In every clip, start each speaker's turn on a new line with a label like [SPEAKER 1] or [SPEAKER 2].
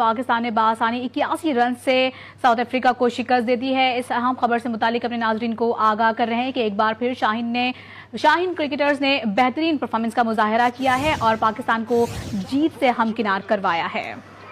[SPEAKER 1] पाकिस्तान ने बासानी 81 रन से south Africa को शिकस्त दे दी है। इस अहम खबर से मुतालिक अपने नाजरीन को आगाह कर रहे हैं कि एक बार फिर शाहीन क्रिकेटर्स ने बेहतरीन परफॉर्मेंस का मुजाहरा किया है और पाकिस्तान को जीत से हमकिनार करवाया है।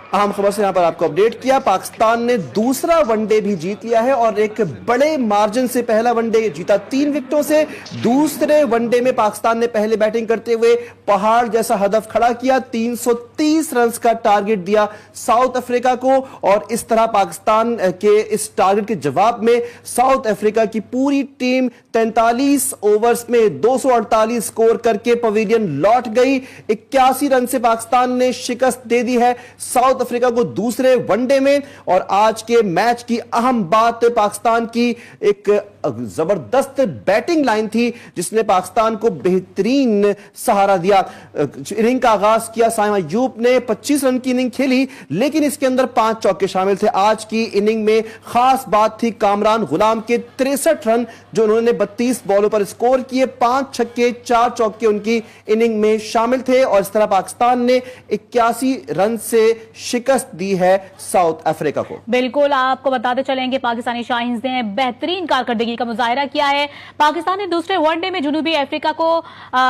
[SPEAKER 2] अहम खबर से यहां पर आपको अपडेट किया। पाकिस्तान ने दूसरा वनडे भी जीत लिया है और एक बड़े मार्जिन से पहला वनडे जीता 3 विकेटों से। दूसरे वनडे में पाकिस्तान ने पहले बैटिंग करते हुए पहाड़ जैसा हदफ खड़ा किया, 330 रन का टारगेट दिया साउथ अफ्रीका को और इस तरह पाकिस्तान के इस टारगेट के जवाब में साउथ अफ्रीका की पूरी टीम 43 ओवर्स में 248 स्कोर करके पवेलियन लौट गई। 81 रन से पाकिस्तान ने शिकस्त दे दी है साउथ अफ्रीका को दूसरे वनडे में। और आज के मैच की अहम बात पाकिस्तान की एक जबरदस्त बैटिंग लाइन थी जिसने पाकिस्तान को बेहतरीन सहारा दिया। इनिंग का आगाज किया साइम अय्यूब ने 25 रन की इनिंग खेली, लेकिन इसके अंदर 5 चौके शामिल थे। आज की इनिंग में खास बात थी कामरान गुलाम के 63 रन जो उन्होंने 32 बॉलों पर स्कोर किए। 5 छक्के 4 चौके उनकी इनिंग में शामिल थे और इस तरह पाकिस्तान ने 81 रन से शिकस्त दी है साउथ अफ्रीका को।
[SPEAKER 1] बिल्कुल, आपको बताते चलेंगे पाकिस्तानी शाहीन्स ने बेहतरीन कारकर्दगी का मुजाहिरा किया है। पाकिस्तान ने दूसरे वनडे में जनूबी अफ्रीका को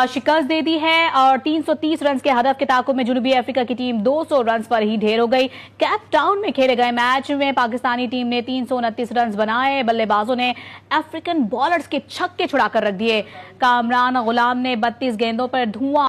[SPEAKER 1] शिकस्त दे दी है और 330 रन के हदफ के ताकुब में जनूबी अफ्रीका की टीम 200 रन पर ही ढेर हो गई। कैप टाउन में खेले गए मैच में पाकिस्तानी टीम ने 329 रन बनाए। बल्लेबाजों ने अफ्रीकन बॉलर्स के छक्के छुड़ाकर रख दिए। कामरान गुलाम ने 32 गेंदों पर धुआं